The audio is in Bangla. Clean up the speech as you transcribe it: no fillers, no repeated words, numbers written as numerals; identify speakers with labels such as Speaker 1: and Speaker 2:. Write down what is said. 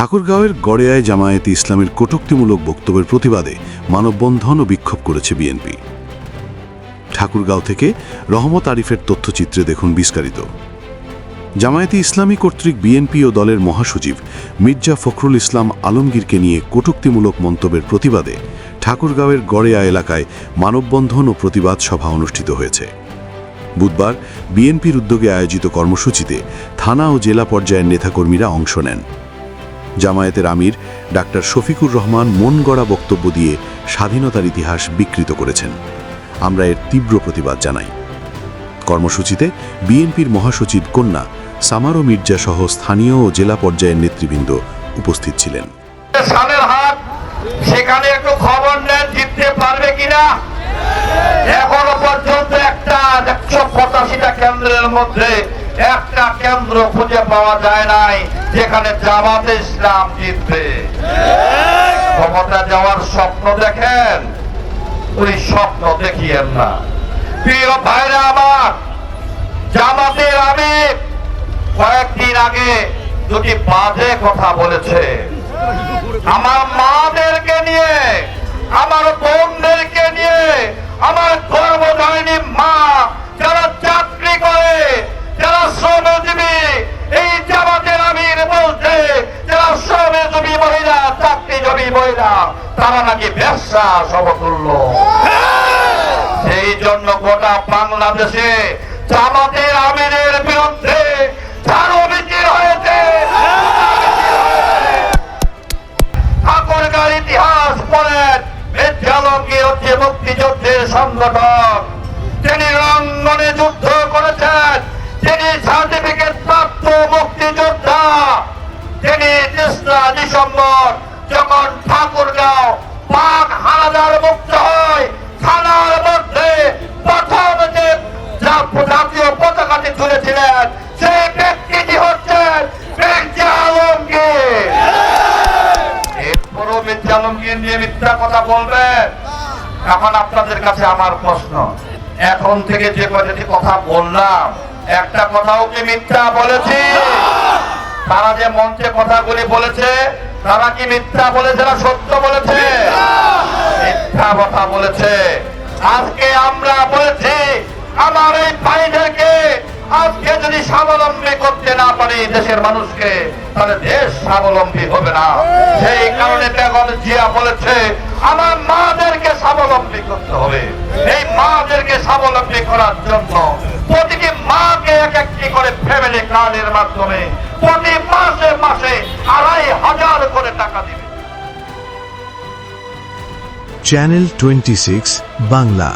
Speaker 1: ঠাকুরগাঁওয়ের গড়েয়ায় জামায়াতে ইসলামের কটূক্তিমূলক বক্তব্যের প্রতিবাদে মানববন্ধন ও বিক্ষোভ করেছে বিএনপি। ঠাকুরগাঁও থেকে রহমত আরিফের তথ্যচিত্রে দেখুন বিস্তারিত। জামায়াতে ইসলামী কর্তৃক বিএনপি ও দলের মহাসচিব মির্জা ফখরুল ইসলাম আলমগীরকে নিয়ে কটূক্তিমূলক মন্তব্যের প্রতিবাদে ঠাকুরগাঁওয়ের গড়েয়া এলাকায় মানববন্ধন ও প্রতিবাদ সভা অনুষ্ঠিত হয়েছে। বুধবার বিএনপির উদ্যোগে আয়োজিত কর্মসূচিতে থানা ও জেলা পর্যায়ের নেতাকর্মীরা অংশ নেন। জামায়াতের আমির ডাক্তার শফিকুর রহমান মন গড়া বক্তব্য দিয়ে স্বাধীনতার ইতিহাস বিকৃত করেছেন। আমরা এর তীব্র প্রতিবাদ জানাই। কর্মসূচিতে বিএনপির মহাসচিব কন্যা সামারো মির্জা সহ স্থানীয় ও জেলা পর্যায়ের নেতৃবৃন্দ উপস্থিত ছিলেন।
Speaker 2: সেখানে একটু খবর নেন জিততে পারবে কিনা। এখনো পর্যন্ত একটা 185টা কেন্দ্রের মধ্যে একটা কেন্দ্র খুঁজে পাওয়া যায় নাই যেখানে জামাতে ইসলাম জিতবে। ক্ষমতা যাওয়ার স্বপ্ন দেখেন, ওই স্বপ্ন দেখিয়েন না। প্রিয় ভাইরা আমার, জামাতের আমির কয়েকদিন আগে দুটি বাজে কথা বলেছে। আমার মাদেরকে নিয়ে, আমার বোনদেরকে নিয়ে, আমার কর্মচারী মা যারা চাকরি করে, যারা শ্রমজীবী, এই জামাতের আমির বলছে যারা শ্রমজীবী মহিলা, চাকরিজীবী মহিলা, তারা নাকি ব্যবসা সমতুল্য। সেই জন্য গোটা বাংলাদেশে জামাতের আমিরের বিরুদ্ধে ঝাড়ু মিছিল হয়েছে। ঠাকুরগাঁওর ইতিহাস পড়েন, মির্জা আলমগীর হচ্ছে মুক্তিযুদ্ধের সংগঠক। তিনি রঙ্গনে যুদ্ধ করেছেন, তিনি সার্টিফিকেট প্রাপ্ত মুক্তিযোদ্ধা। তিনি 3রা ডিসেম্বর যখন ঠাকুরগাঁও পাক হানাদার মুক্ত হয়, থানার মধ্যে প্রথম যে জাতীয় পতাকাটি তুলেছিলেন সেই ব্যক্তিটি হচ্ছেন মির্জা আলমগীর। এরপরও মির্জা আলমগীর নিয়ে মিথ্যা কথা বলবেন। এখন আপনাদের কাছে আমার প্রশ্ন, এখন থেকে যে কয়টি কথা বললাম একটা কথাও কি মিথ্যা বলেছি? তারা যে মঞ্চে কথাগুলি বলেছে তারা কি মিথ্যা বলেছে না সত্য বলেছে? মিথ্যা কথা বলেছে। আজকে আমরা বলেছি আমার এই ভাইদেরকে আজকে যদি স্বাবলম্বী করতে না পারি দেশের মানুষকে, তাহলে দেশ স্বাবলম্বী হবে না। সেই কারণে বেগম জিয়া বলেছে আমার মাদেরকে স্বাবলম্বী করতে হবে। এই মাদেরকে স্বাবলম্বী করার জন্য প্রতিটি মাকে এক একটি করে ফ্যামিলি কার্ডের মাধ্যমে প্রতি মাসে মাসে 2,500 করে টাকা দিবে।
Speaker 3: চ্যানেল 26 বাংলা।